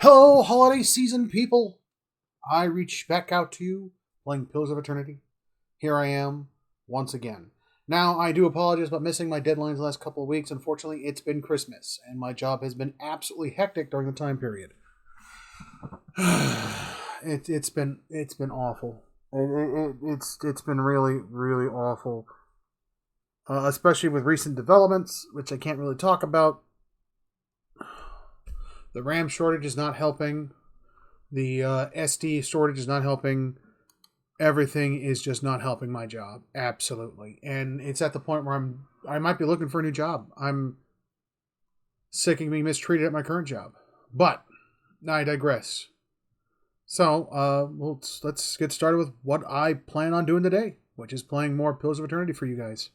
Hello, holiday season people. I reach back out to you, playing Pillars of Eternity. Here I am, once again. Now, I do apologize about missing my deadlines the last couple of weeks. Unfortunately, it's been Christmas, and my job has been absolutely hectic during the time period. It's been awful. It's been really awful. Especially with recent developments, which I can't really talk about. The RAM shortage is not helping. The SD shortage is not helping. Everything is just not helping my job. Absolutely. And it's at the point where I might be looking for a new job. I'm sick of being mistreated at my current job. But I digress. So, let's get started with what I plan on doing today, which is playing more Pillars of Eternity for you guys.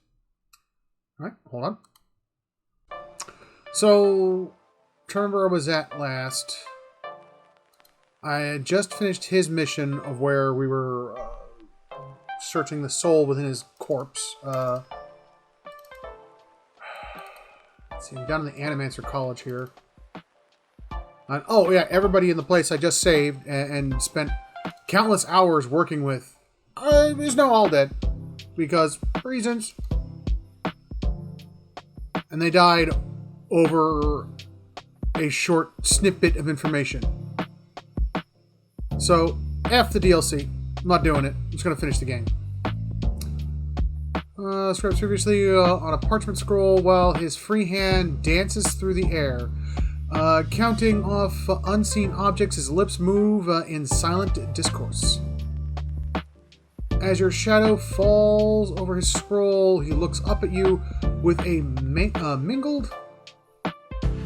All right, hold on. So, turn where I was at last. I had just finished his mission of where we were searching the soul within his corpse. Let's see, I'm down in the Animancer College here. Oh yeah, everybody in the place I just saved and spent countless hours working with is now all dead. Because reasons. And they died over a short snippet of information. So, F the DLC. I'm not doing it. I'm just going to finish the game. Scribes previously on a parchment scroll while his free hand dances through the air. Counting off unseen objects, his lips move in silent discourse. As your shadow falls over his scroll, he looks up at you with a mingled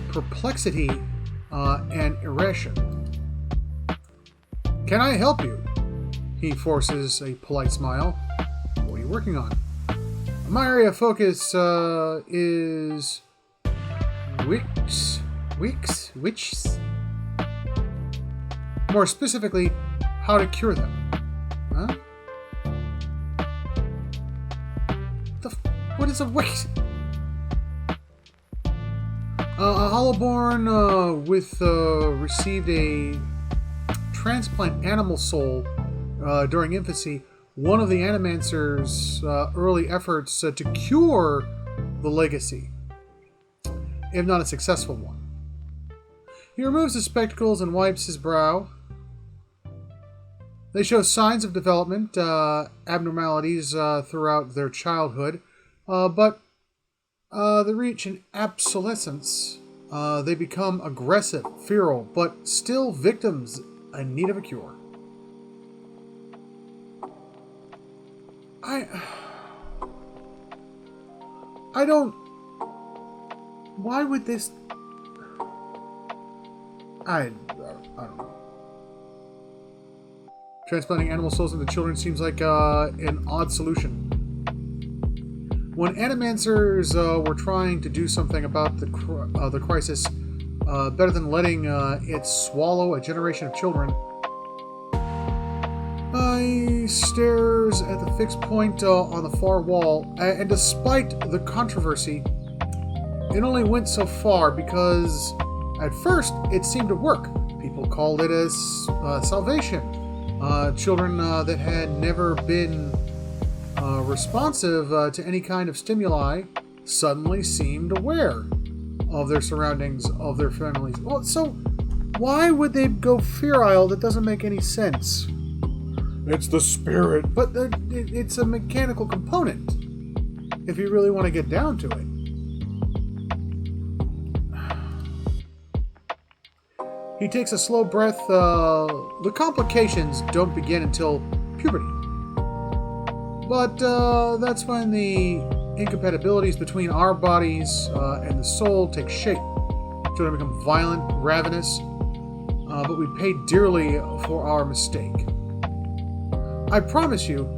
perplexity and irration. Can I help you? He forces a polite smile. What are you working on? My area of focus is witches. More specifically, how to cure them. Huh? What is a witch? A Hollowborn received a transplant animal soul during infancy. One of the Animancer's early efforts to cure the legacy, if not a successful one. He removes his spectacles and wipes his brow. They show signs of development, abnormalities throughout their childhood, but they reach an obsolescence. They become aggressive, feral, but still victims in need of a cure. I don't... Why would this... I don't know. Transplanting animal souls into children seems like an odd solution. When Animancers were trying to do something about the crisis, better than letting it swallow a generation of children, he stares at the fixed point on the far wall, and despite the controversy, it only went so far because at first it seemed to work. People called it as salvation. Children that had never been responsive to any kind of stimuli suddenly seemed aware of their surroundings, of their families. Well, so why would they go feral? That doesn't make any sense. It's the spirit. But it's a mechanical component, if you really want to get down to it. He takes a slow breath. The complications don't begin until puberty. But that's when the incompatibilities between our bodies and the soul take shape. Children become violent, ravenous, but we pay dearly for our mistake. I promise you,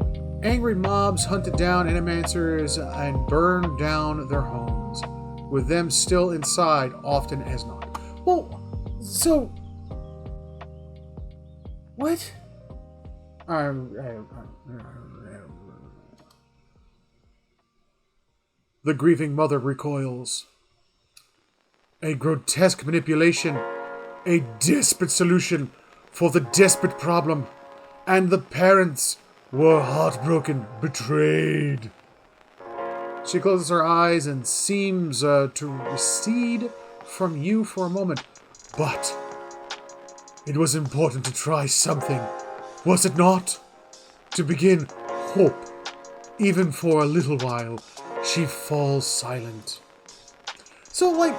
angry mobs hunted down Animancers and burned down their homes, with them still inside often as not. Well, so... What? The grieving mother recoils. A grotesque manipulation A desperate solution for the desperate problem. And the parents were heartbroken, betrayed. She closes her eyes and seems to recede from you for a moment. But it was important to try something, was it not? To begin hope. Even for a little while, she falls silent. So, like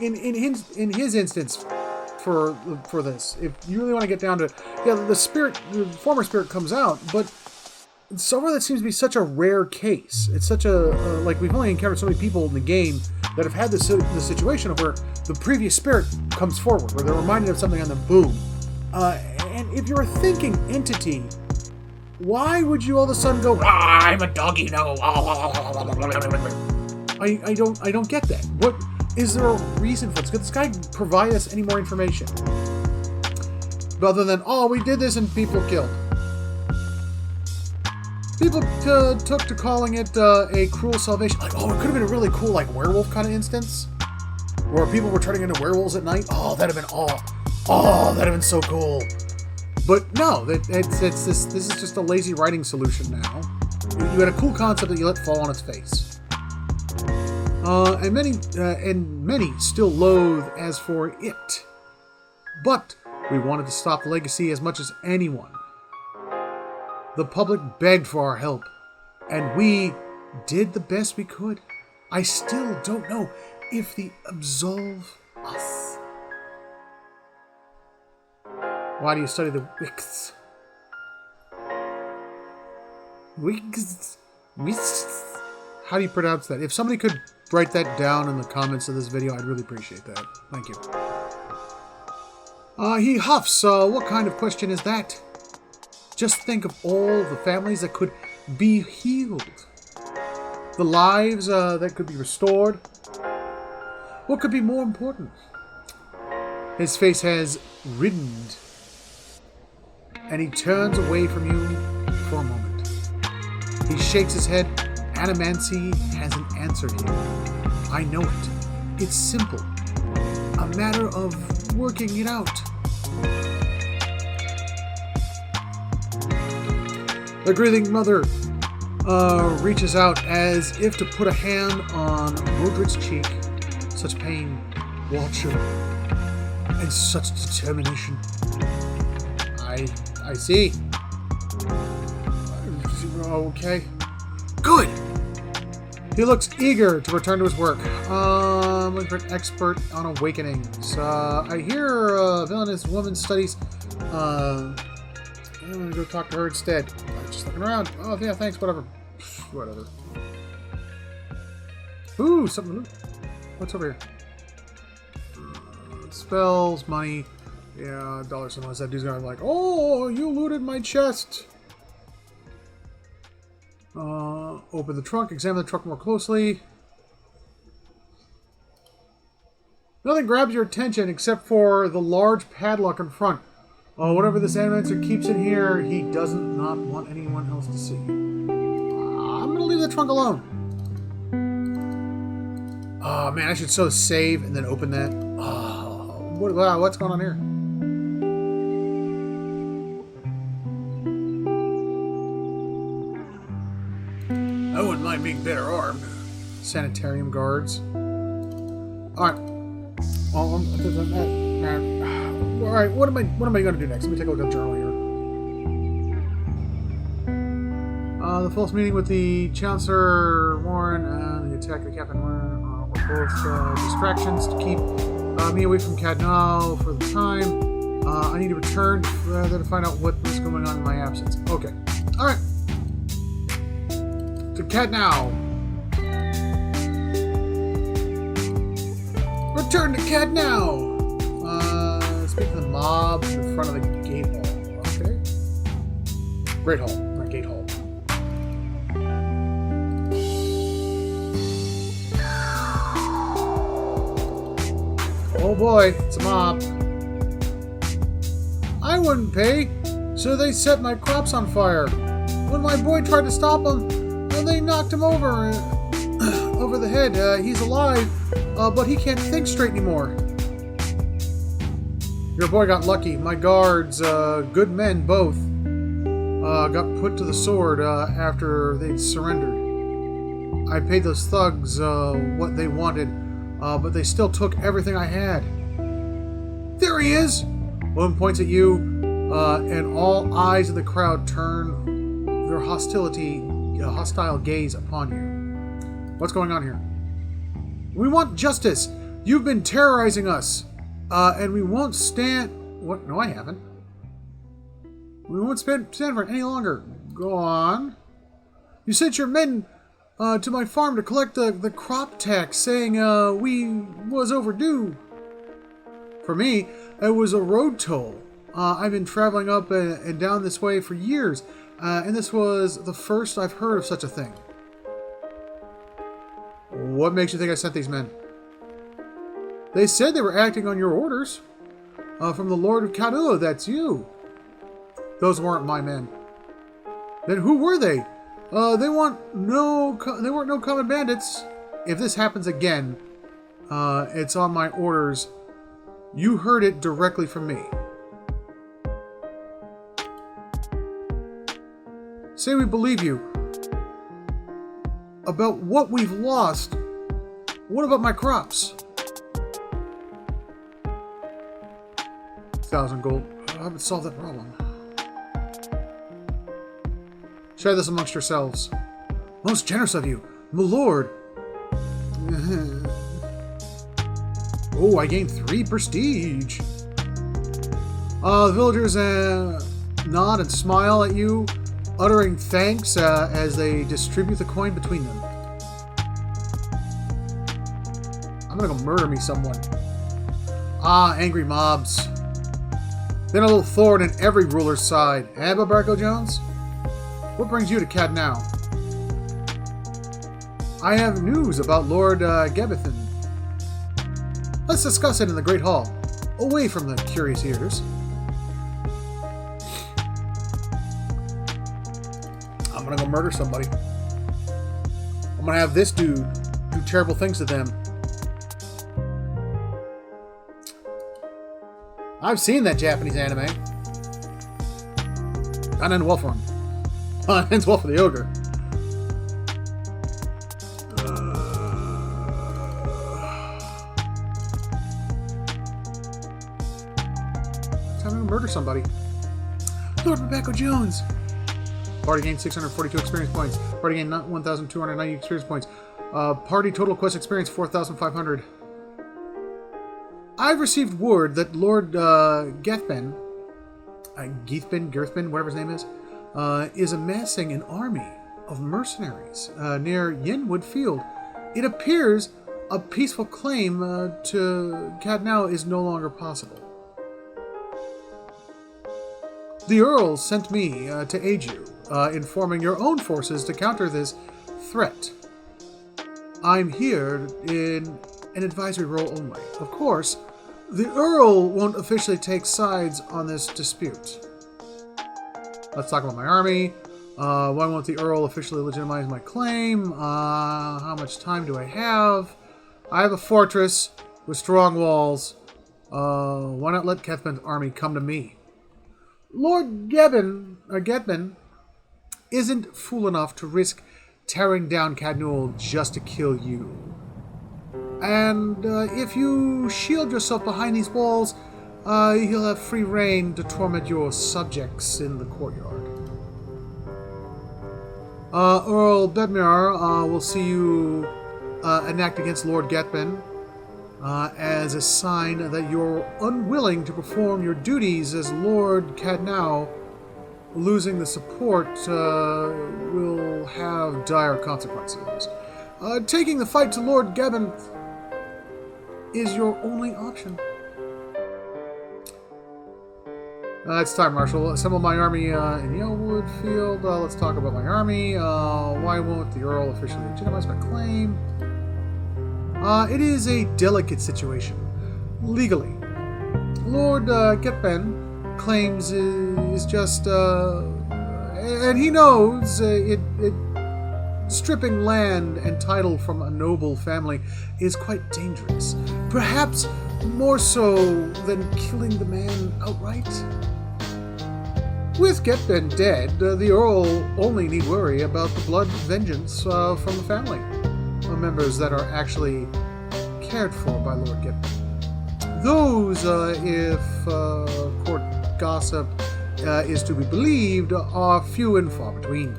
in his instance, for this, if you really want to get down to, the former spirit comes out, but so far that seems to be such a rare case. It's such a like, we've only encountered so many people in the game that have had this situation of where the previous spirit comes forward, where they're reminded of something and then boom. And if you're a thinking entity, why would you all of a sudden go, I'm a doggy, no. I don't get that. What is there a reason for this? Could this guy provide us any more information? Other than, we did this and people killed. People took to calling it a cruel salvation. Like, it could have been a really cool, like, werewolf kind of instance. Where people were turning into werewolves at night. That'd have been that'd have been so cool. But no, this is just a lazy writing solution now. You had a cool concept that you let fall on its face. And many still loathe as for it. But we wanted to stop the legacy as much as anyone. The public begged for our help, and we did the best we could. I still don't know if they absolve us. Why do you study the Wicks? Wicks? How do you pronounce that? If somebody could write that down in the comments of this video, I'd really appreciate that. Thank you. He huffs. What kind of question is that? Just think of all the families that could be healed. The lives that could be restored. What could be more important? His face has reddened, and he turns away from you for a moment. He shakes his head. Animancy hasn't answered him. I know it. It's simple. A matter of working it out. The grieving mother reaches out as if to put a hand on Mildred's cheek. Such pain, Walter, and such determination. I see. Okay. Good. He looks eager to return to his work. Looking for an expert on awakenings. I hear a villainous woman studies. I'm gonna go talk to her instead. I'm just looking around. Oh yeah, thanks. Whatever. Whatever. Ooh, something. What's over here? Spells, money. Yeah, dollars. Unless that dude's gonna be like, oh, you looted my chest. Open the trunk. Examine the trunk more closely. Nothing grabs your attention except for the large padlock in front. Whatever this animator keeps in here, he doesn't not want anyone else to see. I'm gonna leave the trunk alone. Oh man, I should save and then open that. What's going on here? I wouldn't mind being better armed. Sanitarium guards. Alright. Alright, what am I gonna do next? Let me take a look at the journal here. The false meeting with the Chancellor Warren and the attack of Captain Warren were both distractions to keep me away from Cad Nua for the time. I need to return rather to find out what was going on in my absence. Okay. Alright. To Cad Nua. Return to Cad Nua. Speak to the mob in front of the gate hall. Okay. Great hall, not gate hall. Oh boy, it's a mob. I wouldn't pay, so they set my crops on fire. When my boy tried to stop them, they knocked him over the head. He's alive, but he can't think straight anymore. Your boy got lucky. My guards, good men both, got put to the sword after they'd surrendered. I paid those thugs what they wanted, but they still took everything I had. There he is! One points at you, and all eyes of the crowd turn their hostile gaze upon you. What's going on here? We want justice! You've been terrorizing us! And we won't stand... What? No, I haven't. We won't stand for it any longer. Go on. You sent your men to my farm to collect the crop tax, saying we was overdue. For me, it was a road toll. I've been traveling up and down this way for years, and this was the first I've heard of such a thing. What makes you think I sent these men? They said they were acting on your orders. From the Lord of Cad Nua, that's you. Those weren't my men. Then who were they? They weren't no common bandits. If this happens again, it's on my orders. You heard it directly from me. Say we believe you. About what we've lost. What about my crops? 1,000 gold. I haven't solved that problem. Share this amongst yourselves. Most generous of you, my lord. Oh, I gained 3 prestige. The villagers nod and smile at you, uttering thanks as they distribute the coin between them. I'm gonna go murder me someone. Ah, angry mobs. Then a little thorn in every ruler's side. Eh, Barbarco Jones? What brings you to Cad Nua? I have news about Lord Gebethan. Let's discuss it in the Great Hall, away from the curious ears. I'm gonna go murder somebody. I'm gonna have this dude do terrible things to them. I've seen that Japanese anime. Doesn't end well for him. It ends well for the ogre. Time to murder somebody. Lord Barbarco Jones! Party gained 642 experience points. Party gained 1,290 experience points. Party total quest experience 4,500. I've received word that Lord Girthben, whatever his name is amassing an army of mercenaries near Yenwood Field. It appears a peaceful claim to Cad Nua is no longer possible. The Earl sent me to aid you in forming your own forces to counter this threat. I'm here in an advisory role only. Of course, the Earl won't officially take sides on this dispute. Let's talk about my army. Why won't the Earl officially legitimize my claim? How much time do I have? I have a fortress with strong walls. Why not let Kethman's army come to me? Lord Gebben isn't fool enough to risk tearing down Cad Nua just to kill you. And if you shield yourself behind these walls, he'll have free reign to torment your subjects in the courtyard. Earl Bedmere will see you enact against Lord Getben as a sign that you're unwilling to perform your duties as Lord Cad Nua. Losing the support will have dire consequences. Taking the fight to Lord Gebben is your only option. It's time, Marshal. Assemble my army in Yellwood Field. Let's talk about my army. Why won't the Earl officially legitimize my claim? It is a delicate situation. Legally, Lord Getben claims is just... and he knows stripping land and title from a noble family is quite dangerous. Perhaps more so than killing the man outright. With Getben dead, the Earl only need worry about the blood vengeance from the family, members that are actually cared for by Lord Getben. Those, if court gossip is to be believed, are few and far between.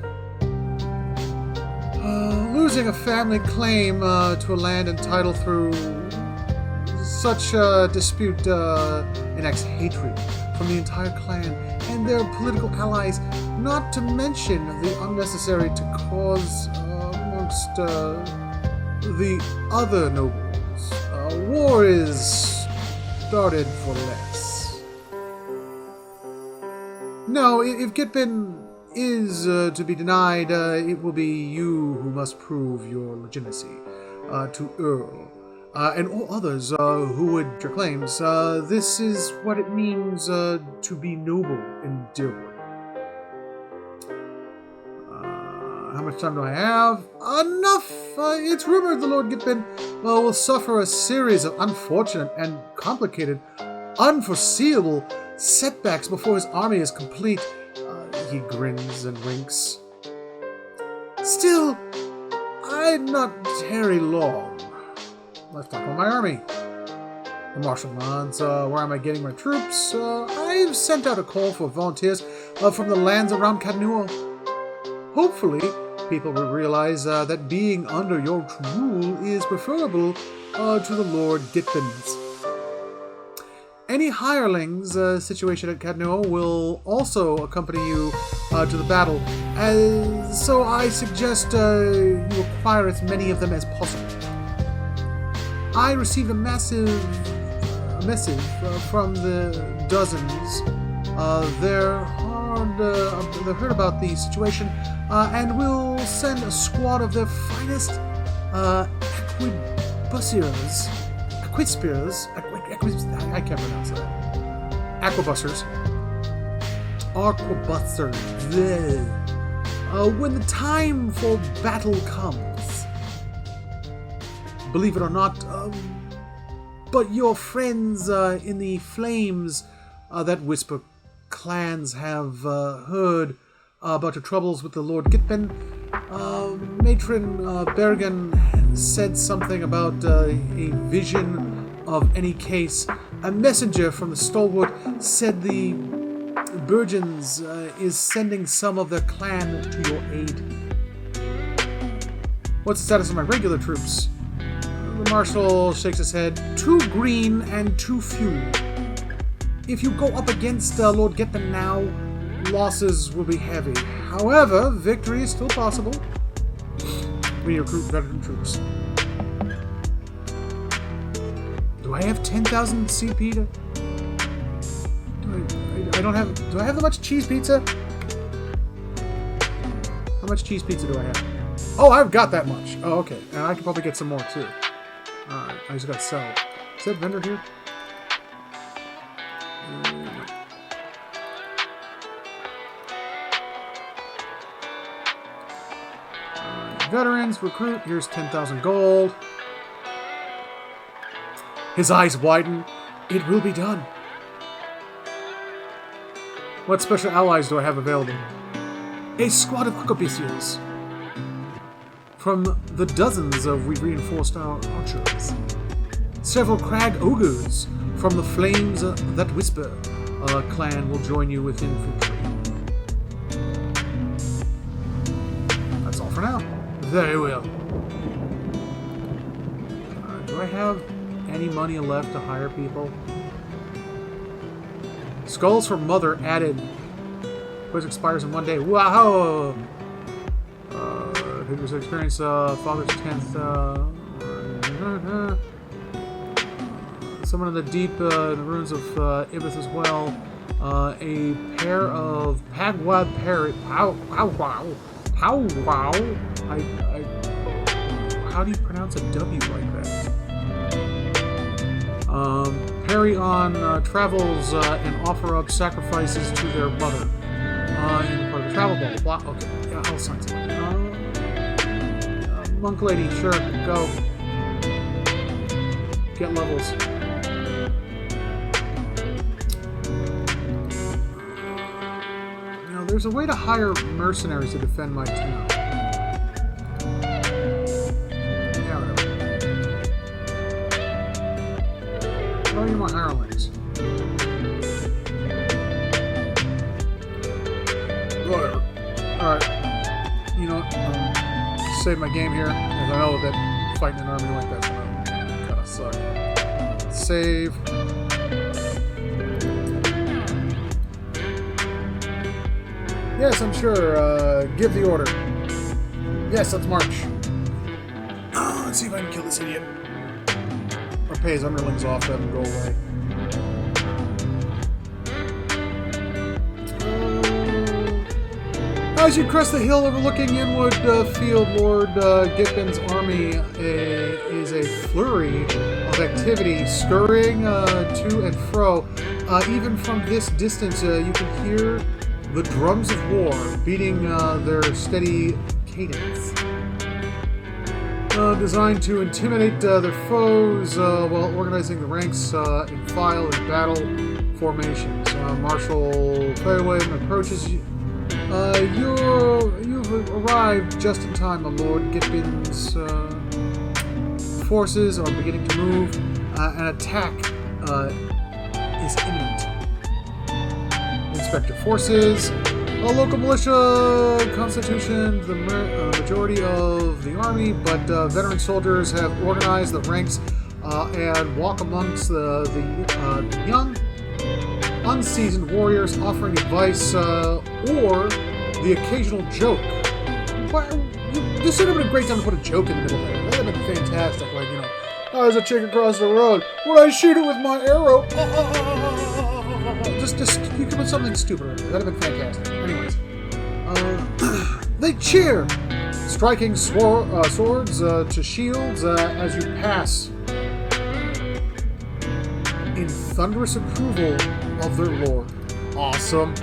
Losing a family claim to a land and title through such a dispute enacts hatred from the entire clan and their political allies, not to mention the unnecessary to cause amongst the other nobles. War is started for less. No, if Getben is to be denied, it will be you who must prove your legitimacy to Earl and all others who would your claims. This is what it means to be noble in Deerwood. How much time do I have? Enough! It's rumored the Lord Getben will suffer a series of unfortunate and complicated, unforeseeable setbacks before his army is complete. He grins and winks. Still, I'd not tarry long. Let's talk about my army. The Marshal nods. Where am I getting my troops? I've sent out a call for volunteers from the lands around Cad Nua. Hopefully, people will realize that being under your rule is preferable to the Lord Getben's. Any hirelings situated at Cad Nua will also accompany you to the battle, so I suggest you acquire as many of them as possible. I received a message from the dozens. They're heard about the situation, and will send a squad of their finest I can't pronounce that. Aquabusters. When the time for battle comes. Believe it or not, but your friends in the flames that whisper clans have heard about your troubles with the Lord Getben. Matron Bergen said something about a vision of any case. A messenger from the stalwart said the Burgens is sending some of their clan to your aid. What's the status of my regular troops? The Marshal shakes his head. Too green and too few. If you go up against Lord Getben now, losses will be heavy. However, victory is still possible. We recruit veteran troops. Do I have 10,000 CP to... Do I have that much cheese pizza? How much cheese pizza do I have? Oh, I've got that much. Oh, okay. And I can probably get some more, too. Alright, I just gotta sell. Is that vendor here? Veterans, recruit. Here's 10,000 gold. His eyes widen. It will be done. What special allies do I have available? A squad of arquebusiers. From the dozens of we reinforced our archers. Several crag ogres from the flames that whisper. A clan will join you with infantry. That's all for now. Very well. Do I have any money left to hire people? Skulls for Mother added. Quiz expires in 1 day. Wow! Who's experience Father's 10th. Someone in the deep in the ruins of Ibis as well. A pair of Pagwad parrot. Pow wow. How wow. How do you pronounce a W like that? Parry on travels and offer up sacrifices to their mother. In part of the travel ball. Blah. Okay, yeah, I'll sign something. Monk lady, sure, go. Get levels. there's a way to hire mercenaries to defend my town. Yeah, whatever. What are you, my hirelings? Whatever. Alright. You know what? Save my game here, because I know that fighting an army like that's gonna kinda suck. Save. Yes, I'm sure. Give the order. Yes, let's march. Let's see if I can kill this idiot. Or pay his underlings off to have him go away. As you crest the hill overlooking Inwood Field, Lord Gippen's army is a flurry of activity, scurrying to and fro. Even from this distance, you can hear the drums of war beating their steady cadence. Designed to intimidate their foes while organizing the ranks in file and battle formations. Marshal Fairwayman approaches you. You've arrived just in time, my lord. Gippen's forces are beginning to move. An attack is imminent. Inspect your forces. A local militia constitution the majority of the army, but veteran soldiers have organized the ranks and walk amongst the young, unseasoned warriors, offering advice or the occasional joke. This would have been a great time to put a joke in the middle there. That would have been fantastic. Like, you know, oh, there's a chick across the road. Would I shoot it with my arrow? Just you could put something stupid in there. That'd have been fantastic. Anyways, they cheer, striking swords to shields as you pass in thunderous approval of their lord. Awesome.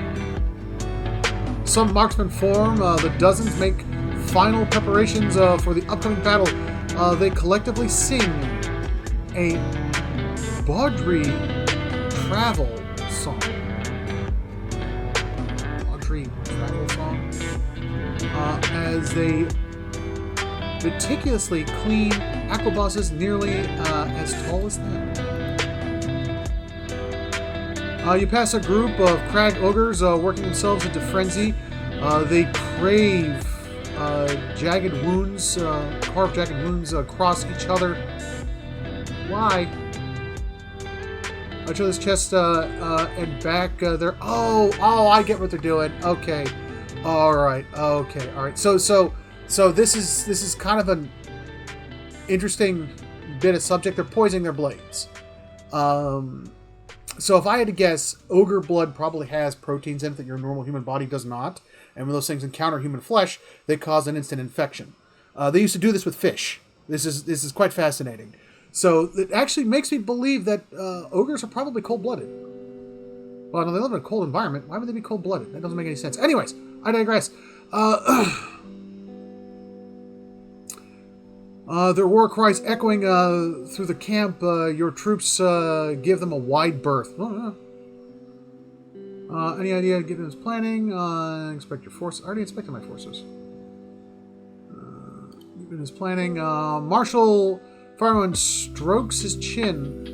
Some marksmen form. The dozens make final preparations for the upcoming battle. They collectively sing a Baudry travel song. Baudry travel song. As they meticulously clean aquabusses nearly as tall as them. You pass a group of crag ogres working themselves into frenzy. They crave jagged wounds, carved jagged wounds across each other. Why? I show this chest and back there. Oh, I get what they're doing. Okay, all right. So this is kind of an interesting bit of subject. They're poisoning their blades. So if I had to guess, ogre blood probably has proteins in it that your normal human body does not. And when those things encounter human flesh, they cause an instant infection. They used to do this with fish. This is quite fascinating. So it actually makes me believe that ogres are probably cold-blooded. Well, no, they live in a cold environment. Why would they be cold-blooded? That doesn't make any sense. Anyways, I digress. Their war cries echoing through the camp. Your troops give them a wide berth. Any idea of Gibbon's planning? Inspect your force. I already inspected my forces. Gibbon is planning. Marshal Fireman strokes his chin.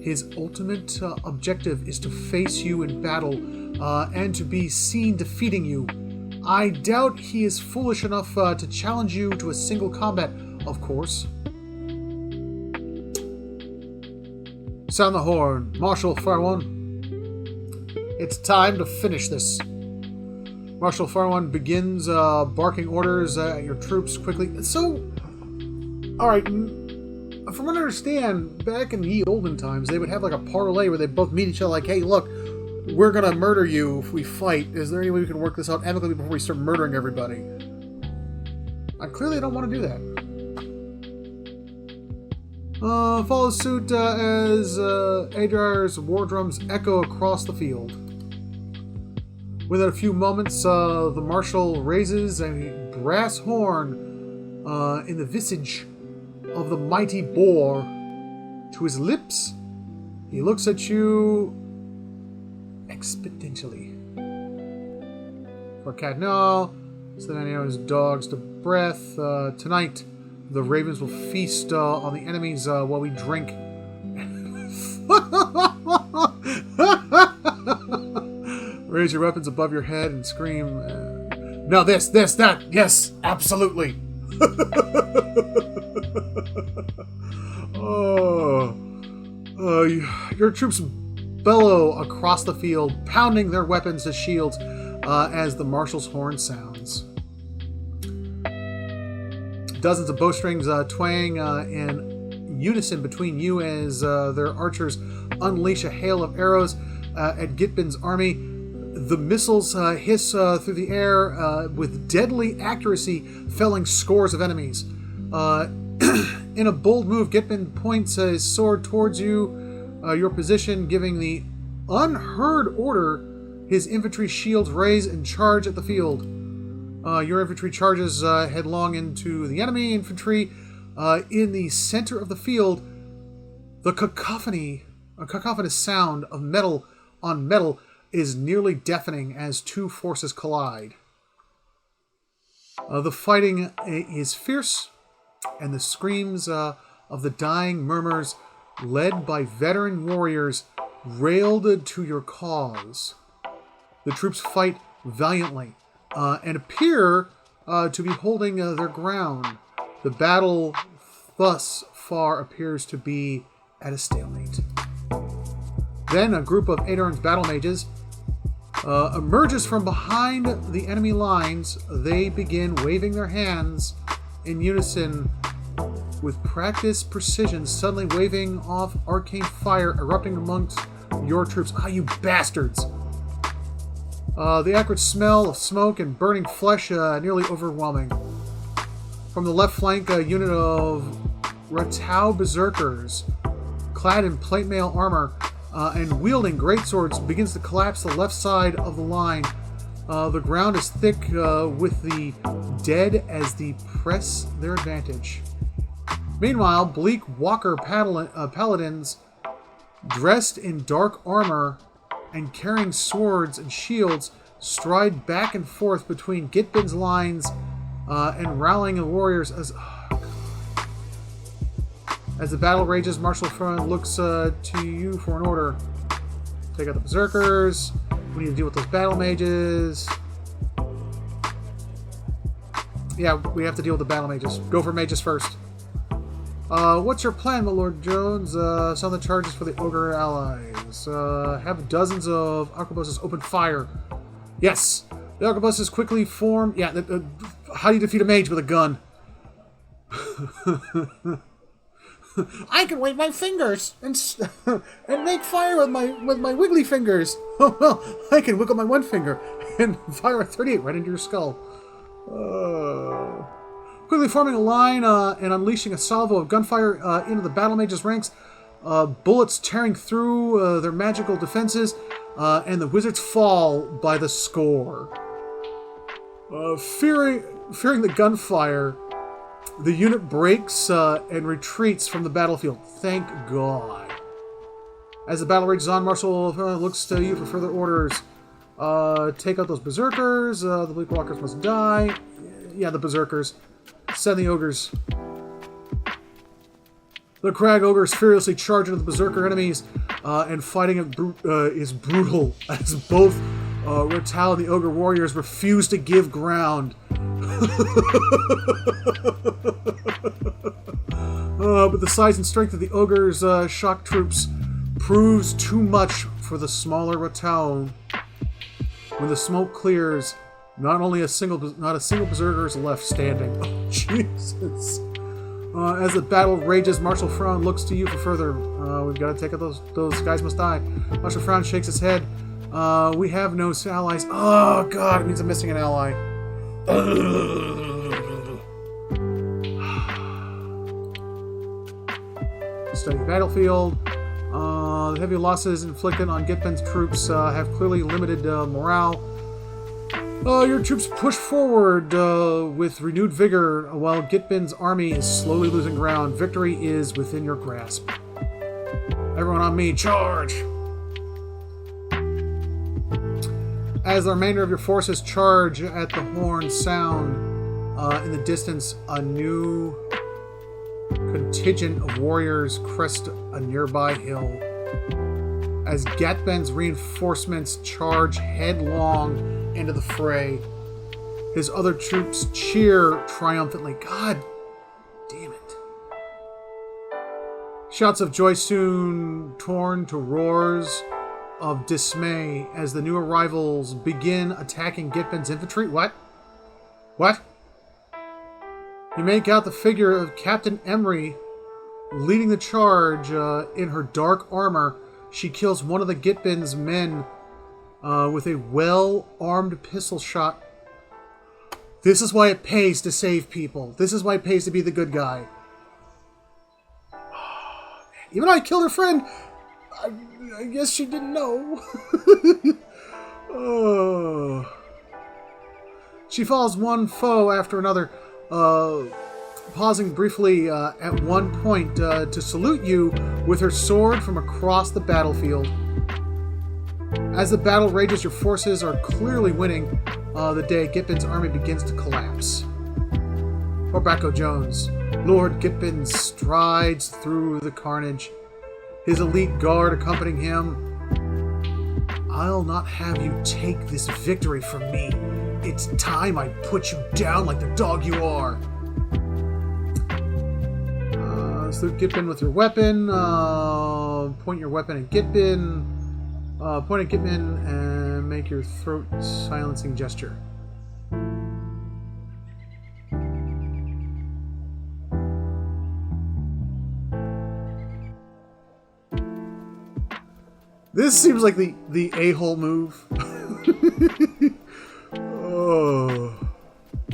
His ultimate objective is to face you in battle and to be seen defeating you. I doubt he is foolish enough to challenge you to a single combat. Of course. Sound the horn. Marshal Farwan. It's time to finish this. Marshal Farwan begins barking orders at your troops quickly. So, alright, from what I understand, back in the olden times, they would have like a parlay where they both meet each other like, hey, look, we're gonna murder you if we fight. Is there any way we can work this out amicably before we start murdering everybody? I clearly don't want to do that. Follows suit as Adrar's war drums echo across the field. Within a few moments, the marshal raises a brass horn in the visage of the mighty boar to his lips. He looks at you expectantly. for Cad Nua, sending his dogs to breath. Tonight, the ravens will feast on the enemies while we drink. Raise your weapons above your head and scream. No, this, that. Yes, absolutely. Your troops bellow across the field, pounding their weapons as shields as the marshal's horn sounds. Dozens of bowstrings twang in unison between you as their archers unleash a hail of arrows at Gitbin's army. The missiles hiss through the air with deadly accuracy, felling scores of enemies. In a bold move, Gitbin points his sword towards you, your position, giving the unheard order. His infantry shields raise and charge at the field. Your infantry charges headlong into the enemy infantry. In the center of the field, the cacophonous sound of metal on metal is nearly deafening as two forces collide. The fighting is fierce, and the screams of the dying murmurs, led by veteran warriors, railed to your cause. The troops fight valiantly and appear to be holding their ground. The battle thus far appears to be at a stalemate. Then a group of Adarn's battle mages emerges from behind the enemy lines. They begin waving their hands in unison with practiced precision, suddenly waving off arcane fire erupting amongst your troops. Ah, you bastards! The acrid smell of smoke and burning flesh nearly overwhelming. From the left flank, a unit of Ratau berserkers, clad in plate mail armor and wielding greatswords, begins to collapse the left side of the line. The ground is thick with the dead as they press their advantage. Meanwhile, bleak walker paladins, dressed in dark armor and carrying swords and shields, stride back and forth between Gitbin's lines and rallying the warriors as the battle rages. Marshal Front looks to you for an order. Take out the berserkers. We need to deal with those battle mages. Yeah, we have to deal with the battle mages. Go for mages first. What's your plan, my Lord Jones? Some of the charges for the ogre allies. Have dozens of arquebuses open fire. Yes, the arquebuses quickly form. Yeah, how do you defeat a mage with a gun? I can wave my fingers and make fire with my wiggly fingers. Oh well, I can wiggle my one finger and fire a 38 right into your skull. Quickly forming a line and unleashing a salvo of gunfire into the battle mages' ranks. Bullets tearing through their magical defenses, and the wizards fall by the score. Fearing the gunfire, the unit breaks and retreats from the battlefield. Thank God. As the battle rages on, Marshal looks to you for further orders. Take out those berserkers. The bleak walkers must die. Yeah, the berserkers. Send the ogres. The crag ogres furiously charge into the berserker enemies, and fighting is brutal as both Ratau and the ogre warriors refuse to give ground. But the size and strength of the ogre's shock troops proves too much for the smaller Ratau. When the smoke clears, not a single berserker is left standing. Oh, Jesus. As the battle rages, Marshal Frown looks to you for further. We've got to take out those guys must die. Marshal Frown shakes his head. We have no allies. Oh, God, it means I'm missing an ally. Study the battlefield. The heavy losses inflicted on Gitbin's troops have clearly limited morale. Your troops push forward with renewed vigor while Gitbin's army is slowly losing ground. Victory is within your grasp. Everyone on me, charge! As the remainder of your forces charge at the horn sound, in the distance, a new contingent of warriors crest a nearby hill. As Gatben's reinforcements charge headlong into the fray, his other troops cheer triumphantly. God damn it. Shouts of joy soon torn to roars of dismay as the new arrivals begin attacking Gitben's infantry. What? What? You make out the figure of Captain Emery leading the charge in her dark armor. She kills one of the Gitben's men with a well-armed pistol shot. This is why it pays to save people. This is why it pays to be the good guy. Even though I killed her friend, I guess she didn't know. Oh. She follows one foe after another, pausing briefly at one point to salute you with her sword from across the battlefield. As the battle rages, your forces are clearly winning the day. Gitben's army begins to collapse. Orbacco Jones. Lord Gitben strides through the carnage, his elite guard accompanying him. I'll not have you take this victory from me. It's time I put you down like the dog you are. Salute Gitben with your weapon. Point your weapon at Gitben. Point at Gitben and make your throat silencing gesture. This seems like the a-hole move. Oh.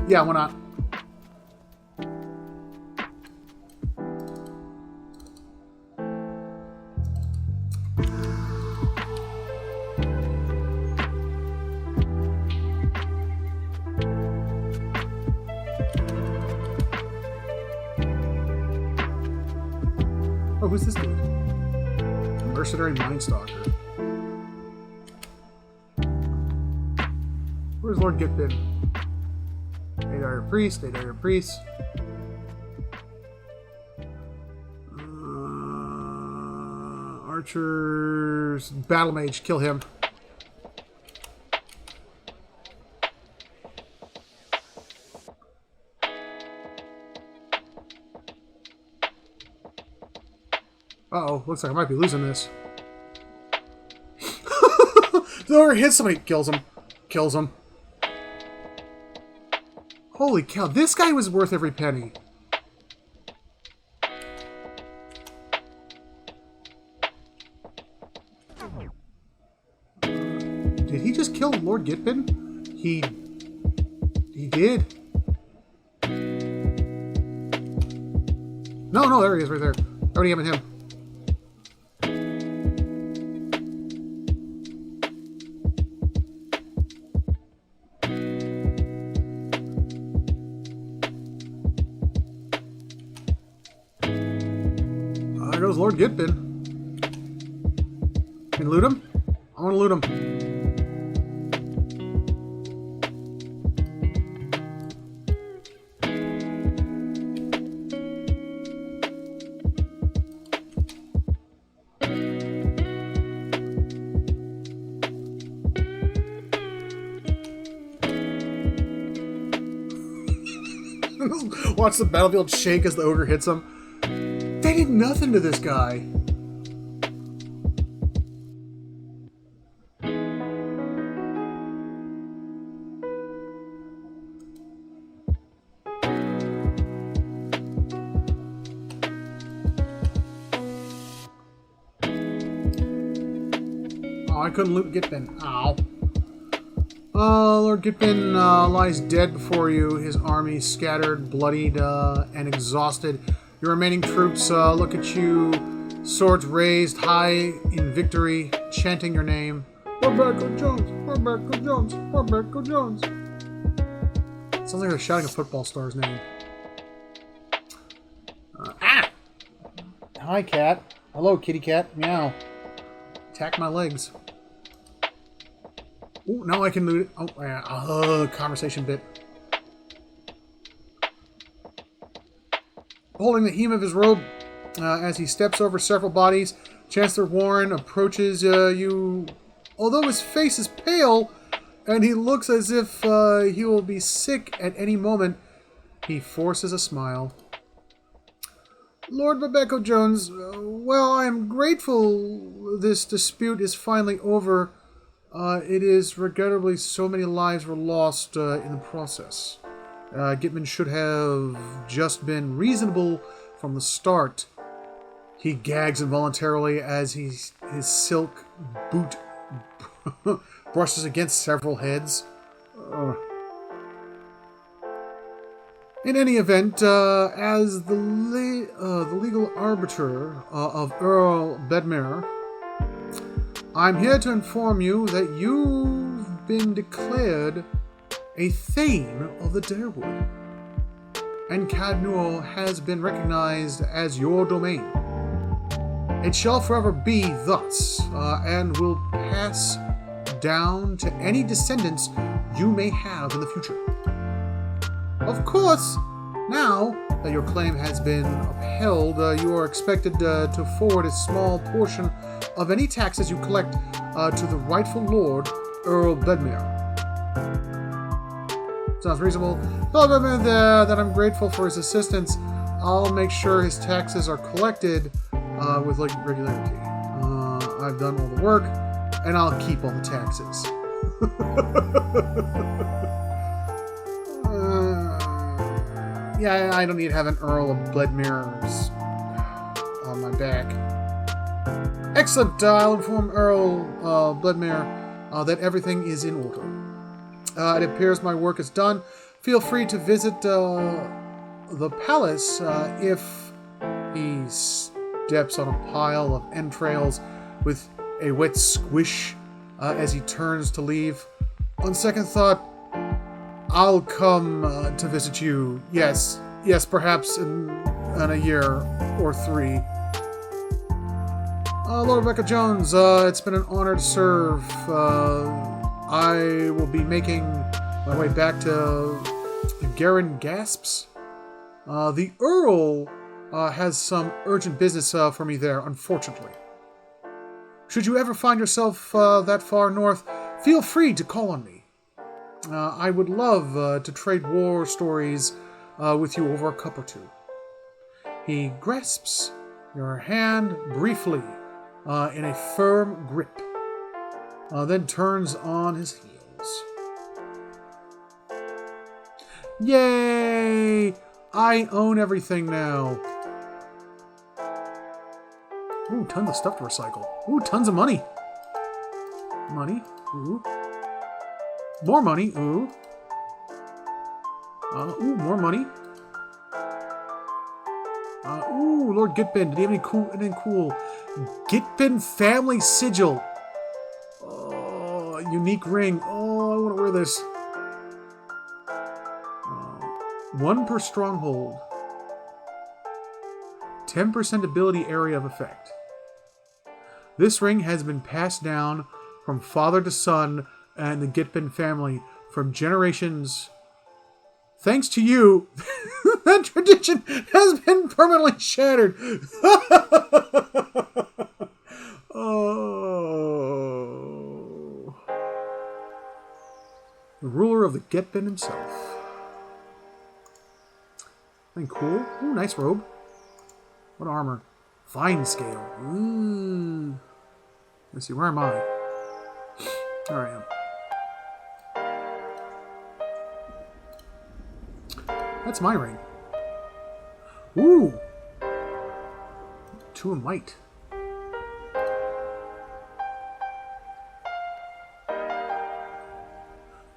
Yeah, why not? Oh, who's this dude? Mercenary Mindstalker. Where's Lord Gitben? 8-hour priest, 8-hour priest. Archers. Battle mage, kill him. Uh-oh, looks like I might be losing this. The ogre hits somebody, kills him. Kills him. Holy cow, this guy was worth every penny. Did he just kill Lord Gitben? He did. No, there he is right there. Already having him. There goes Lord Gitben. Can you loot him? I want to loot him. Watch the battlefield shake as the ogre hits him. They did nothing to this guy. Oh, I couldn't loot Gitben. Ow. Lord Gitben lies dead before you, his army scattered, bloodied, and exhausted. Your remaining troops look at you, swords raised high in victory, chanting your name. Orbacco Jones! Orbacco Jones! Orbacco Jones! Sounds like they're shouting a football star's name. Hi, cat. Hello, kitty cat. Meow. Attack my legs. Ooh, now I can loot it. Oh, yeah. Conversation bit. Holding the hem of his robe as he steps over several bodies, Chancellor Warren approaches you. Although his face is pale and he looks as if he will be sick at any moment, he forces a smile. Lord Babeko Jones, well, I am grateful this dispute is finally over. It is regrettably so many lives were lost in the process. Gitman should have just been reasonable from the start. He gags involuntarily as his silk boot brushes against several heads. In any event, as the legal arbiter of Earl Bedmere, I'm here to inform you that you've been declared a Thane of the Darewood, and Cad Nua has been recognized as your domain. It shall forever be thus, and will pass down to any descendants you may have in the future. Of course, now that your claim has been upheld, you are expected to forward a small portion of any taxes you collect to the rightful Lord, Earl Bedmere. Sounds reasonable. Earl Bedmere, that I'm grateful for his assistance. I'll make sure his taxes are collected with regularity. I've done all the work, and I'll keep all the taxes. Yeah, I don't need to have an Earl of Bedmere's on my back. Excellent. I'll inform Earl Bedmere that everything is in order. It appears my work is done. Feel free to visit the palace if he steps on a pile of entrails with a wet squish as he turns to leave. On second thought, I'll come to visit you. Yes, perhaps in a year or 3. Lord Rebecca Jones, it's been an honor to serve. I will be making my way back to Garen Gasps. The Earl has some urgent business for me there, unfortunately. Should you ever find yourself that far north, feel free to call on me. I would love to trade war stories with you over a cup or two. He grasps your hand briefly in a firm grip, then turns on his heels. Yay! I own everything now. Ooh, tons of stuff to recycle. Ooh, tons of money. Money. Ooh. More money. Ooh. More money. Ooh, Lord Gitbin. Did he have anything cool? Gitbin family sigil. Oh, unique ring. Oh, I want to wear this. 1 per stronghold. 10% ability area of effect. This ring has been passed down from father to son and the Gitbin family from generations. Thanks to you, that tradition has been permanently shattered. Oh. The ruler of the Gitbin himself. Something cool. Ooh, nice robe. What armor? Fine scale. Ooh. Let's see, where am I? There I am. That's my ring. Ooh! 2 of might.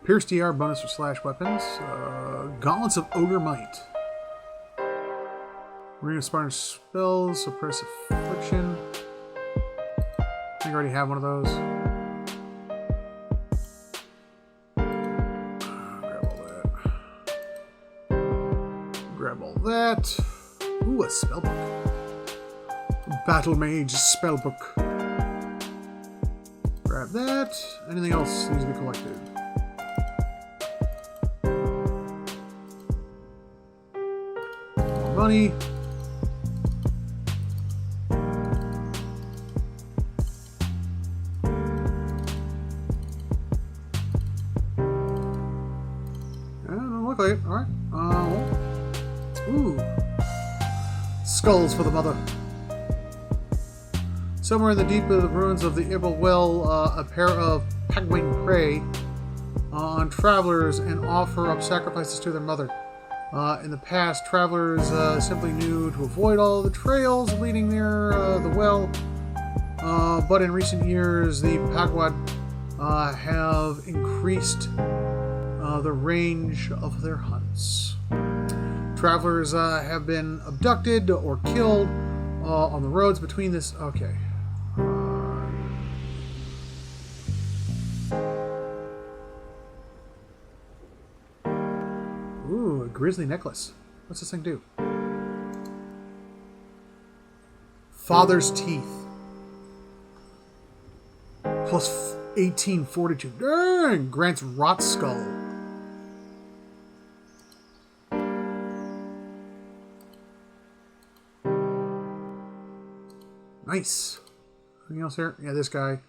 Pierce DR bonus for slash weapons. Gauntlets of Ogre Might. Ring of Spartan spells. Suppress affliction. I think I already have one of those. Grab all that. Ooh, a spellbook. Battle Mage spellbook. Grab have that. Anything else needs to be collected? More money. Doesn't look like it. Alright. Ooh. Skulls for the mother. Somewhere in the deep of the ruins of the Ibel Well, a pair of penguin prey on travelers and offer up sacrifices to their mother. In the past, travelers simply knew to avoid all the trails leading near the well, but in recent years, the Pagwad have increased the range of their hunts. Travelers have been abducted or killed on the roads between this... Okay. Ooh, a grizzly necklace. What's this thing do? Father's teeth. Plus 18 fortitude. Dang! Grants rot skull. Nice. Anything else here? Yeah, this guy.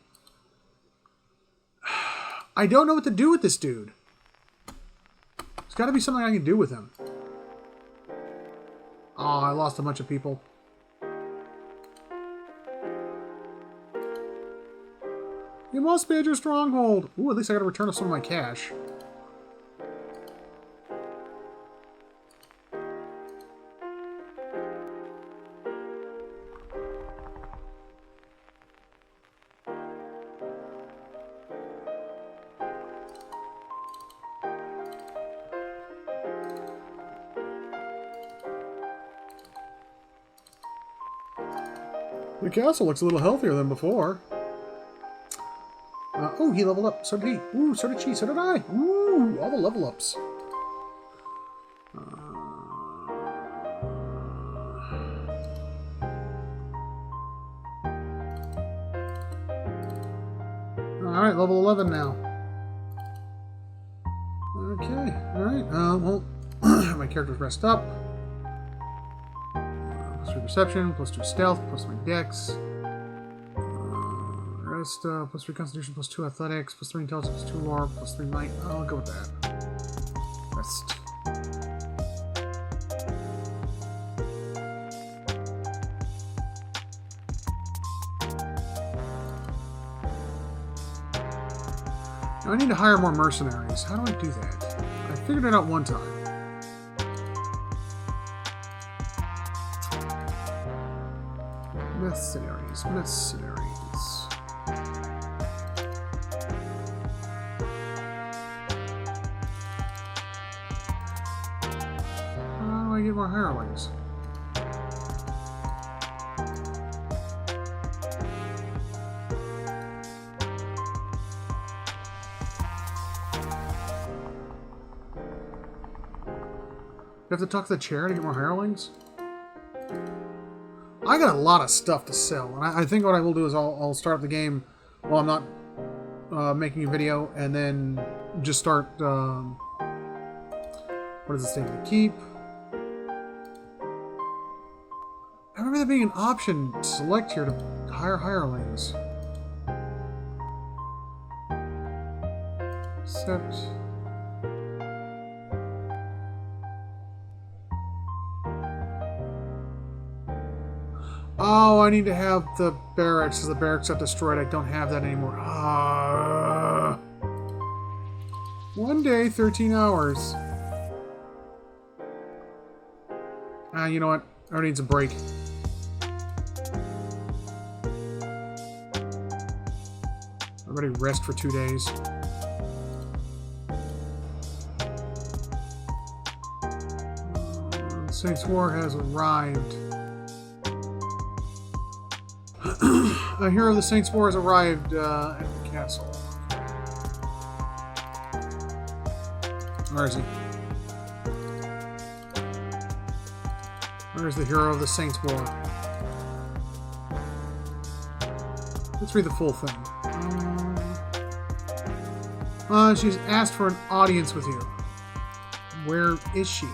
I don't know what to do with this dude. There's got to be something I can do with him. Oh, I lost a bunch of people. You must be at your stronghold. Ooh, at least I got to return some of my cash. The castle looks a little healthier than before. Oh, he leveled up. So did he. Ooh, so did she. So did I. Ooh, all the level ups. Alright, level 11 now. Okay, alright. Well, my character's rest up. Plus 3 perception, plus 2 stealth, plus my dex. Rest, plus 3 constitution, plus 2 athletics, plus 3 intelligence, plus 2 lore, plus 3 might. I'll go with that. Rest. Now I need to hire more mercenaries. How do I do that? I figured it out one time. Mercenaries, mercenaries. How do I get more hirelings? You have to talk to the chair to get more hirelings? I got a lot of stuff to sell, and I think what I will do is I'll start the game while I'm not making a video, and then just start, what does this thing to keep? I remember there being an option to select here to hire hirelings. Except... Oh, I need to have the barracks, because the barracks got destroyed. I don't have that anymore. One day, 13 hours. You know what? Everybody needs a break. Everybody rest for 2 days. Saints' War has arrived. A hero of the Saints' War has arrived at the castle. Where is he? Where's the hero of the Saints' War? Let's read the full thing. She's asked for an audience with you. Where is she?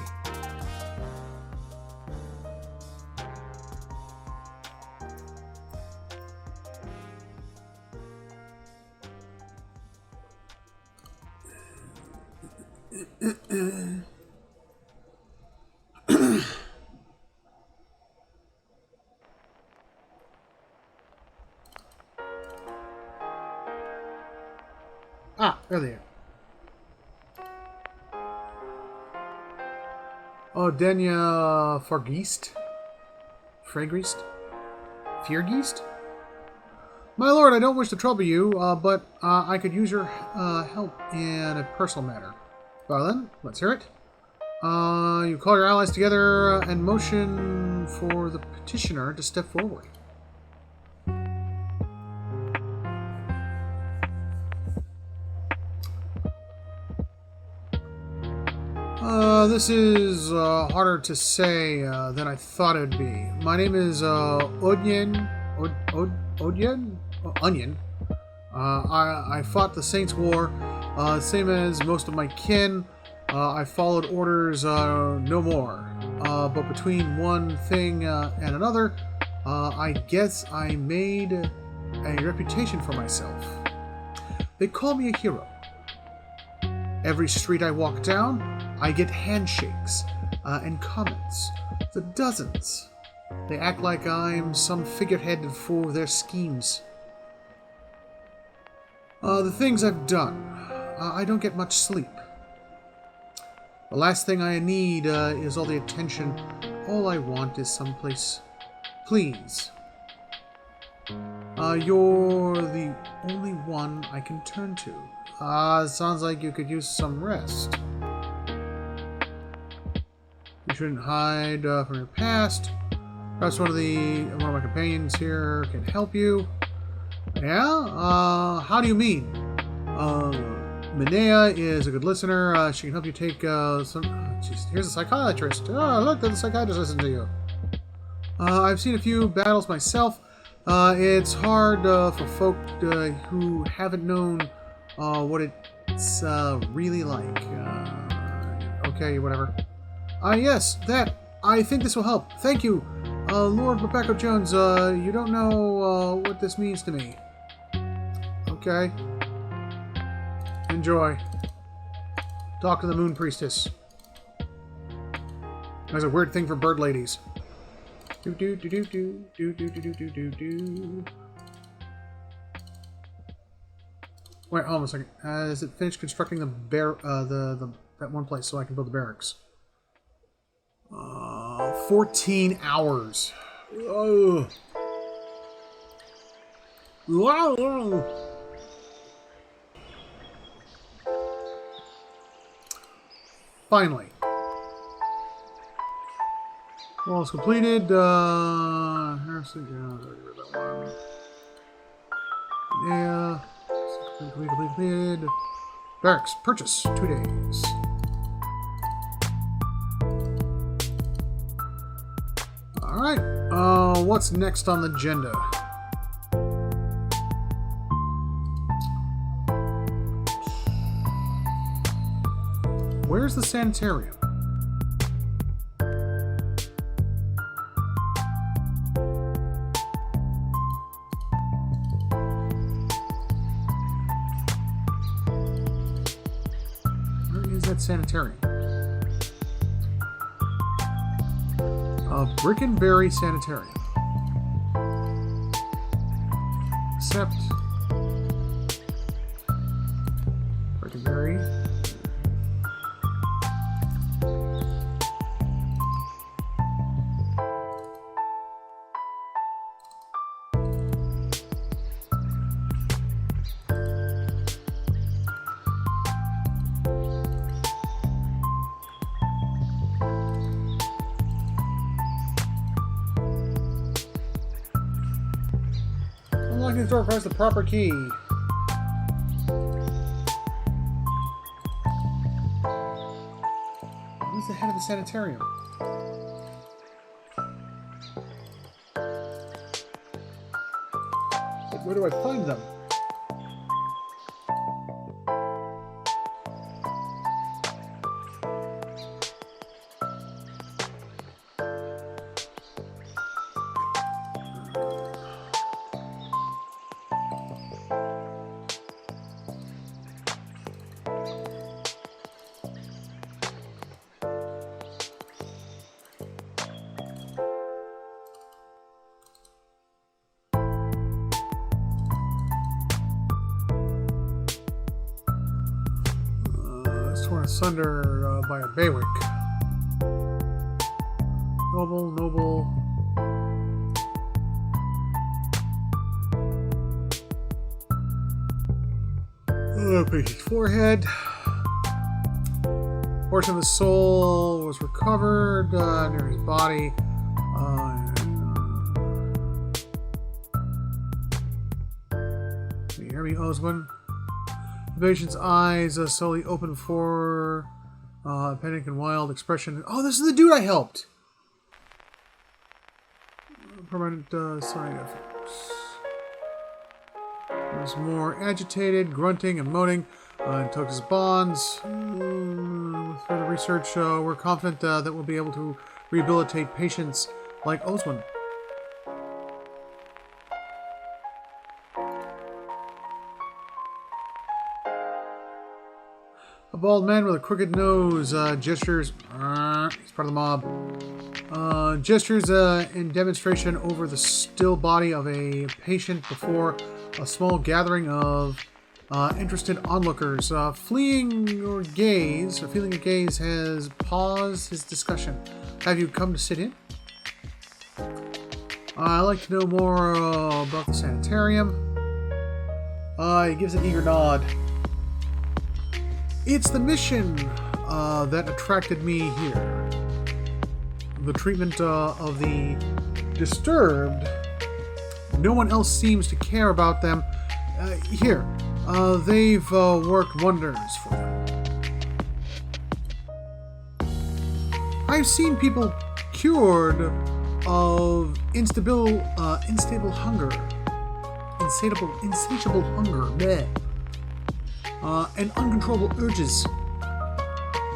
Ah, there they are. Oh, Denya Fargeist? Fragrist? Fiergeist? My lord, I don't wish to trouble you, but I could use your help in a personal matter. Well then, let's hear it. You call your allies together and motion for the petitioner to step forward. This is harder to say than I thought it would be. My name is Onion. I fought the Saints' War, same as most of my kin. I followed orders no more. But between one thing and another, I guess I made a reputation for myself. They call me a hero. Every street I walk down, I get handshakes and comments. The dozens. They act like I'm some figurehead for their schemes. The things I've done. I don't get much sleep. The last thing I need is all the attention. All I want is someplace. Please. You're the only one I can turn to. Sounds like you could use some rest. You shouldn't hide from your past. Perhaps one of my companions here can help you. Yeah? How do you mean? Minea is a good listener. She can help you take some... here's a psychiatrist. Oh, look, the psychiatrist listens to you. I've seen a few battles myself. It's hard for folk who haven't known what it's really like. Okay, whatever. Yes, that. I think this will help. Thank you. Lord Rebecca Jones, you don't know what this means to me. Okay. Enjoy. Talk to the Moon Priestess. That's a weird thing for bird ladies. Do do do do do do do do do do do. Wait, hold on a second. Is it finished constructing the that one place so I can build the barracks? 14 hours. Ugh. Wow. Finally. Well, it's completed. Yeah. Completed. Barracks. Purchase. 2 days. Alright. What's next on the agenda? Where's the sanitarium? Where is that sanitarium? Brickenberry Sanitarium. Except Brickenberry. Unlocking the door, press the proper key. Who's the head of the sanitarium? Where do I find them? torn asunder by a bailiwick. Noble. Patient's forehead. Portion of his soul was recovered near his body. You hear me, Oswin? The patient's eyes slowly open for panic and wild expression. Oh, this is the dude I helped! Permanent side effects. He was more agitated, grunting and moaning, and took his bonds. With further research, we're confident that we'll be able to rehabilitate patients like Oswin. A bald man with a crooked nose gestures. He's part of the mob. Gestures in demonstration over the still body of a patient before a small gathering of interested onlookers. Feeling a gaze has paused his discussion. Have you come to sit in? I'd like to know more about the sanitarium. He gives an eager nod. It's the mission that attracted me here. The treatment of the disturbed. No one else seems to care about them. Here, they've worked wonders for them. I've seen people cured of insatiable hunger. Insatiable hunger. Bleh. And uncontrollable urges.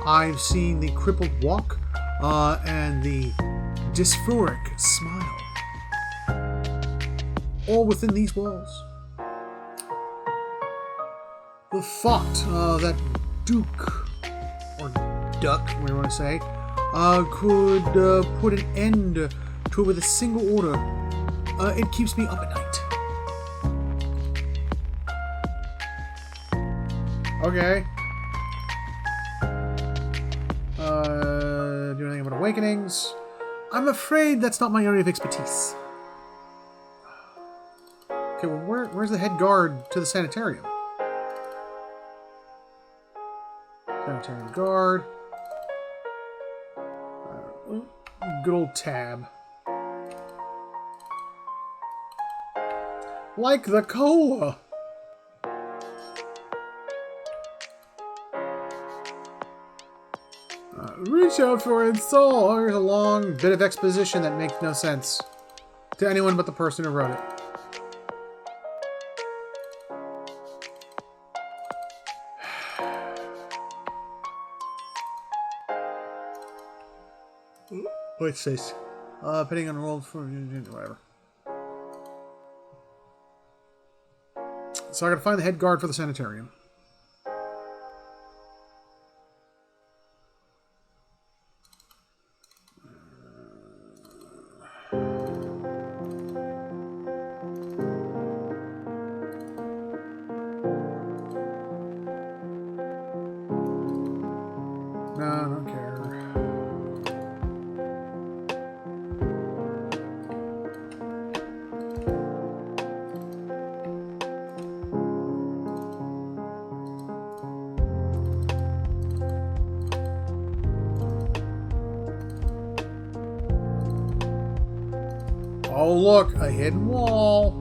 I've seen the crippled walk and the dysphoric smile. All within these walls. The thought that Duke, or Duck, whatever you want to say, could put an end to it with a single order, it keeps me up at night. Okay. Do anything about awakenings? I'm afraid that's not my area of expertise. Okay, well, where's the head guard to the sanitarium? Sanitarium guard. Good old tab. Like the cola. Reach out for its soul. Here's a long bit of exposition that makes no sense to anyone but the person who wrote it. Wait, face. Depending on the roll for whatever. So I gotta find the head guard for the sanitarium. No, I don't care. Oh, look, a hidden wall.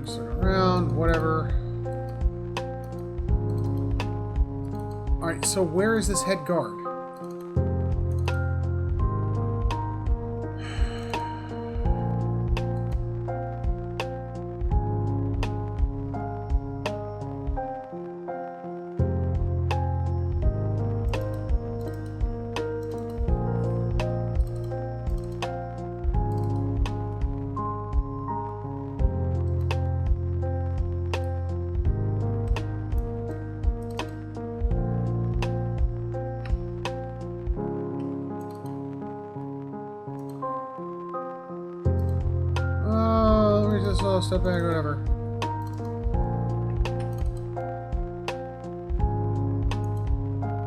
Just look around, whatever. Alright, so where is this head guard? Oh, step back, whatever.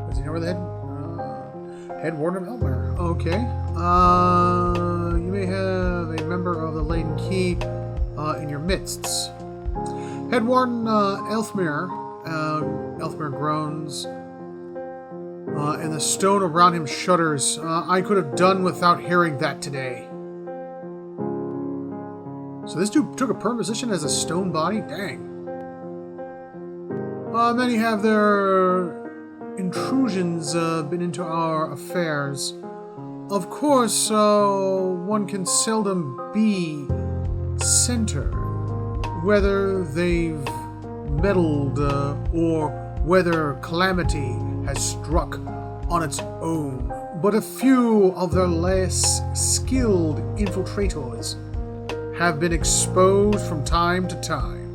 Does he know where the head warden of Elmer? Okay. You may have a member of the Laden Key in your midst. Head warden Elfmere. Elfmere groans. And the stone around him shudders. I could have done without hearing that today. So this dude took a permanent position as a stone body? Dang. Many have their intrusions been into our affairs. Of course, one can seldom be centered, whether they've meddled or whether calamity has struck on its own. But a few of their less skilled infiltrators have been exposed from time to time.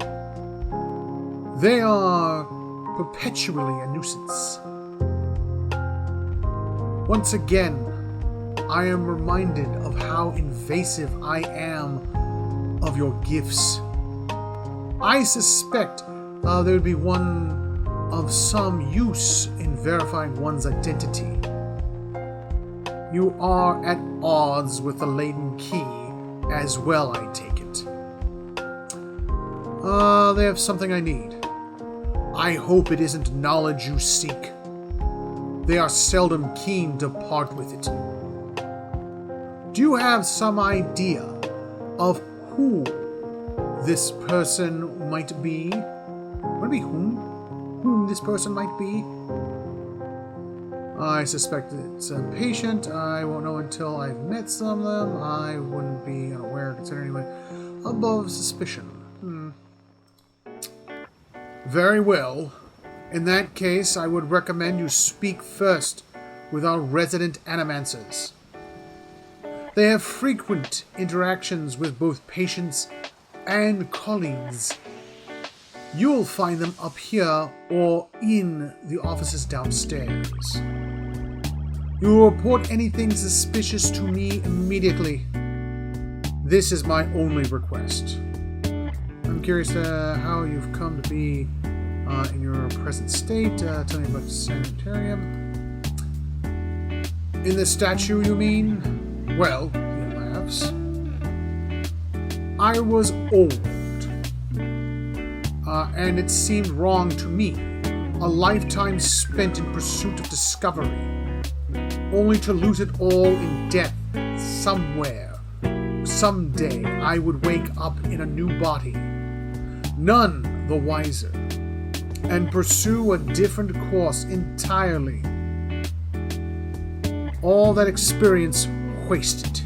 They are perpetually a nuisance. Once again, I am reminded of how invasive I am of your gifts. I suspect there would be one of some use in verifying one's identity. You are at odds with the Laden Key as well, I take it. They have something I need. I hope it isn't knowledge you seek. They are seldom keen to part with it. Do you have some idea of who this person might be? Would it be whom? Whom this person might be? I suspect it's a patient. I won't know until I've met some of them. I wouldn't be unaware, considering anyone above suspicion. Very well. In that case, I would recommend you speak first with our resident animancers. They have frequent interactions with both patients and colleagues. You'll find them up here or in the offices downstairs. You will report anything suspicious to me immediately. This is my only request. I'm curious how you've come to be in your present state. Tell me about the sanitarium. In the statue, you mean? Well, he laughs. I was old. And it seemed wrong to me. A lifetime spent in pursuit of discovery, only to lose it all in death somewhere. Someday I would wake up in a new body, none the wiser, and pursue a different course entirely. All that experience wasted.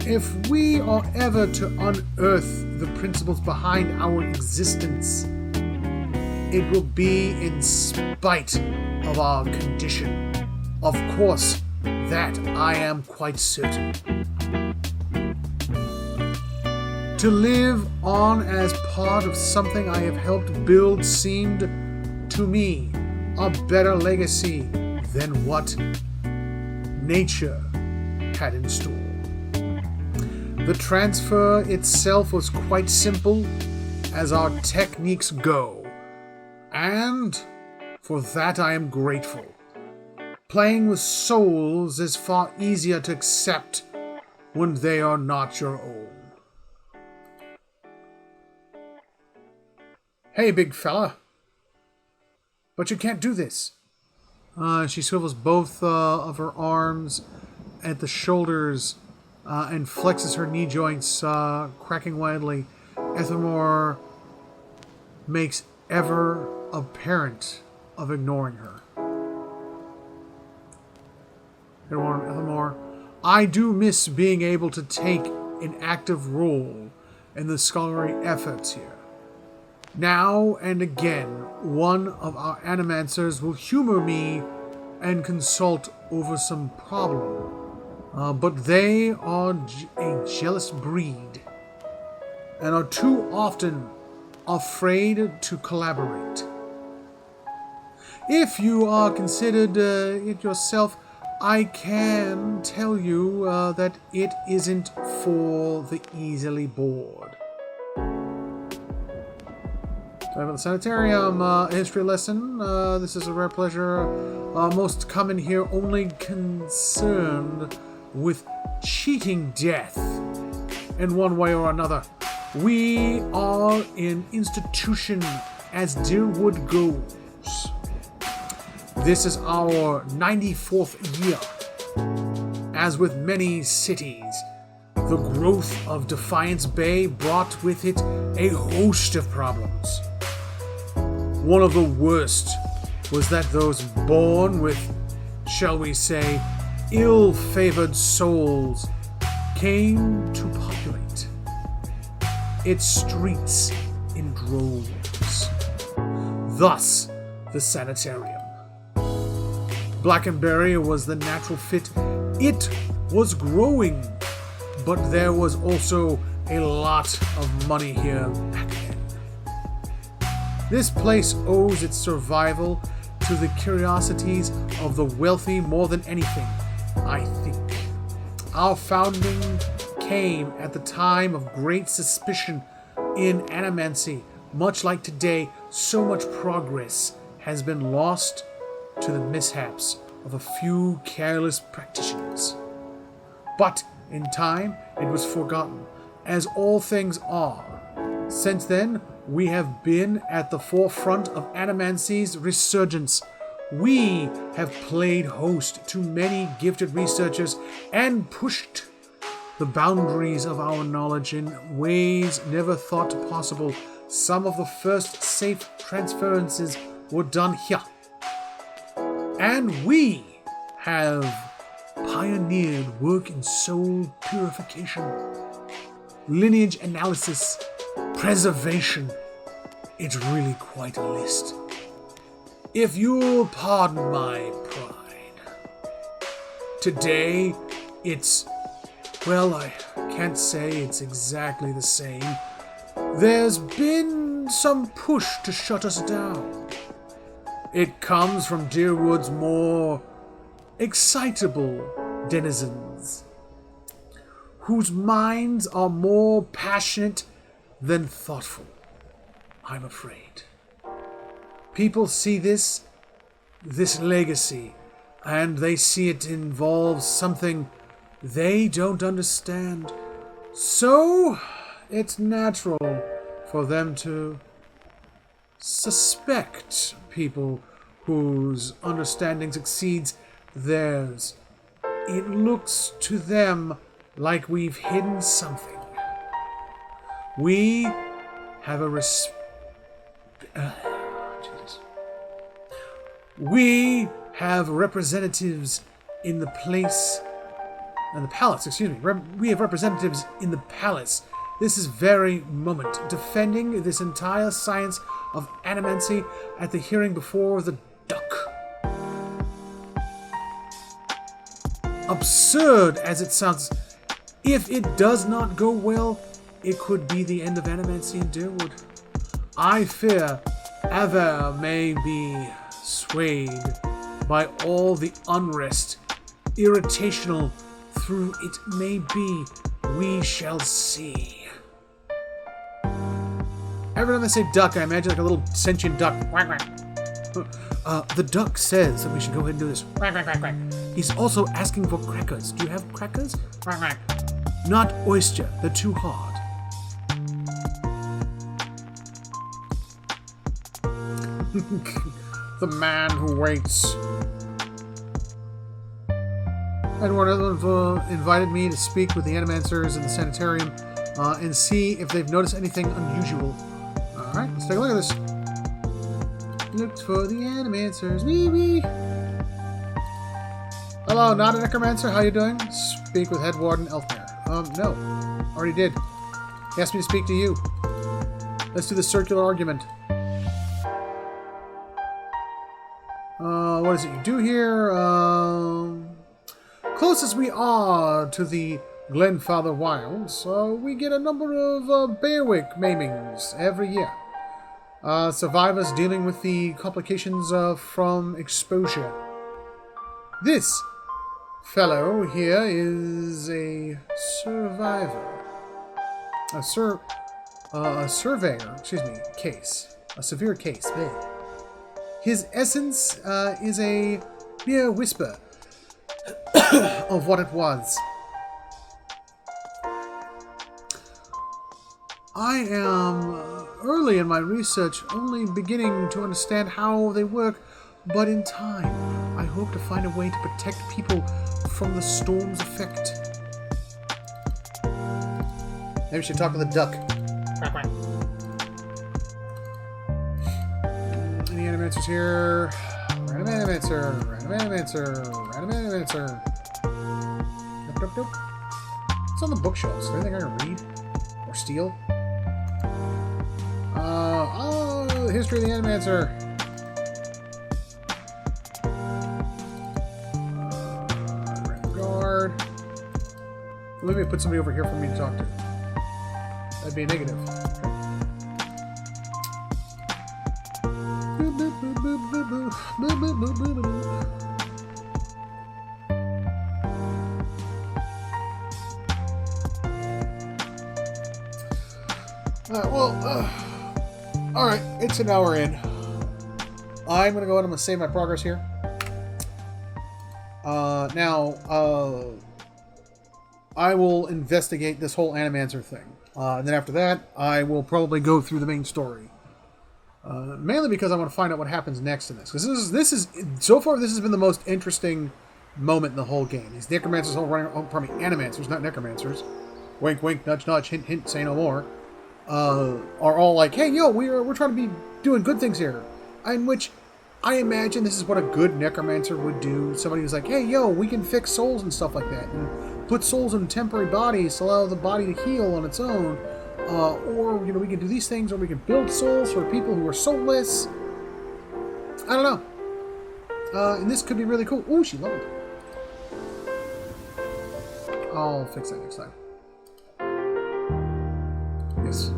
If we are ever to unearth the principles behind our existence, it will be in spite of our condition. Of course, that I am quite certain. To live on as part of something I have helped build seemed, to me, a better legacy than what nature had in store. The transfer itself was quite simple as our techniques go, and for that I am grateful. Playing with souls is far easier to accept when they are not your own. Hey, big fella. But you can't do this. She swivels both of her arms at the shoulders and flexes her knee joints, cracking widely. Ethelmore makes ever apparent of ignoring her. Ethelmore, I do miss being able to take an active role in the scholarly efforts here. Now and again, one of our animancers will humor me and consult over some problem. But they are a jealous breed and are too often afraid to collaborate. If you are considered it yourself, I can tell you that it isn't for the easily bored. The sanitarium history lesson. This is a rare pleasure. Most come in here only concerned with cheating death in one way or another. We are an institution as Deerwood goes. This is our 94th year. As with many cities, the growth of Defiance Bay brought with it a host of problems. One of the worst was that those born with, shall we say, ill-favored souls came to populate its streets in droves. Thus, the sanitarium. Blackenberry was the natural fit. It was growing, but there was also a lot of money here back then. This place owes its survival to the curiosities of the wealthy more than anything, I think. Our founding came at the time of great suspicion in animancy. Much like today, so much progress has been lost to the mishaps of a few careless practitioners. But in time, it was forgotten, as all things are. Since then, we have been at the forefront of animancy's resurgence. We have played host to many gifted researchers and pushed the boundaries of our knowledge in ways never thought possible. Some of the first safe transferences were done here. And we have pioneered work in soul purification, lineage analysis, preservation. It's really quite a list. If you'll pardon my pride, today it's, well, I can't say it's exactly the same. There's been some push to shut us down. It comes from Deerwood's more excitable denizens, whose minds are more passionate than thoughtful, I'm afraid. People see this legacy, and they see it involves something they don't understand. So, it's natural for them to suspect people whose understanding exceeds theirs. It looks to them like we've hidden something. We have a We have representatives in the palace, We have representatives in the palace this is very moment, defending this entire science of animancy at the hearing before the duck. Absurd as it sounds, if it does not go well, it could be the end of animancy in Deerwood. I fear Ava may be swayed by all the unrest, irritational through it may be. We shall see. Every time I say duck, I imagine like a little sentient duck. The duck says that we should go ahead and do this. He's also asking for crackers. Do you have crackers? Not oyster. They're too hard. The man who waits. Edward invited me to speak with the animancers in the sanitarium and see if they've noticed anything unusual. Alright, let's take a look at this. Looked for the animancers. Wee wee. Hello, not a necromancer. How you doing? Speak with Head Warden Elfmere. No. Already did. He asked me to speak to you. Let's do the circular argument. What is it you do here? Closest we are to the Glenfather Wilds, we get a number of Bearwick maimings every year. Survivors dealing with the complications from exposure. This fellow here is a survivor. A surveyor, case. A severe case. His essence is a mere whisper of what it was. I am early in my research, only beginning to understand how they work, but in time, I hope to find a way to protect people from the storm's effect. Maybe we should talk to the duck. Quack, quack. Any animancers here? Random animancer, random animancer, random animancer. Nope, nope, nope. What's on the bookshelves? Is there anything I can read? Or steal? The history of the Animancer. Guard. Let me put somebody over here for me to talk to. That'd be a negative. Alright, it's an hour in. I'm going to go ahead and save my progress here. I will investigate this whole Animancer thing. And then after that, I will probably go through the main story. Mainly because I want to find out what happens next in this. Because this is so far, this has been the most interesting moment in the whole game. These necromancers all running, animancers, not necromancers. Wink, wink, nudge, nudge, hint, hint, say no more. Are all like, hey, yo, we're trying to be doing good things here. In which I imagine this is what a good necromancer would do. Somebody who's like, hey, yo, we can fix souls and stuff like that. And put souls in temporary bodies to allow the body to heal on its own. Or, we can do these things, or we can build souls for people who are soulless. I don't know. And this could be really cool. Ooh, she leveled. I'll fix that next time. Yes.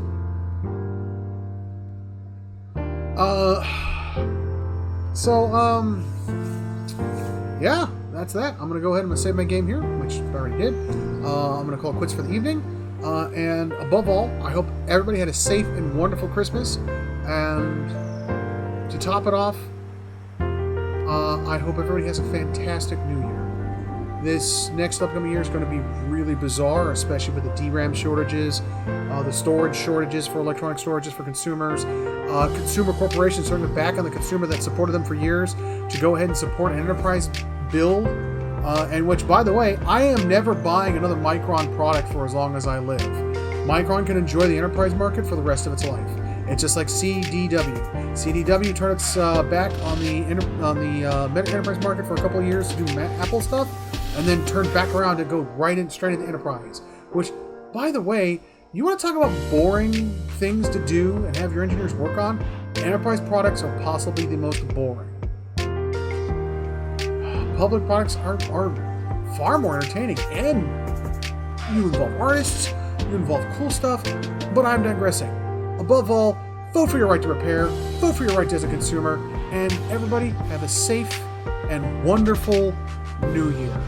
Yeah, that's that. I'm going to go ahead and save my game here, which I already did. I'm going to call it quits for the evening. And above all, I hope everybody had a safe and wonderful Christmas. And to top it off, I hope everybody has a fantastic New Year. This next upcoming year is going to be really bizarre, especially with the DRAM shortages, the storage shortages for electronic storages for consumers, consumer corporations turning their back on the consumer that supported them for years to go ahead and support an enterprise build, and which, by the way, I am never buying another Micron product for as long as I live. Micron can enjoy the enterprise market for the rest of its life. It's just like CDW. CDW turned its back on the enterprise market for a couple of years to do Apple stuff, and then turned back around to go straight into enterprise. Which, by the way, you want to talk about boring things to do and have your engineers work on? Enterprise products are possibly the most boring. Public products are far more entertaining, and you involve artists, you involve cool stuff, but I'm digressing. Above all, vote for your right to repair, vote for your right as a consumer, and everybody have a safe and wonderful New Year.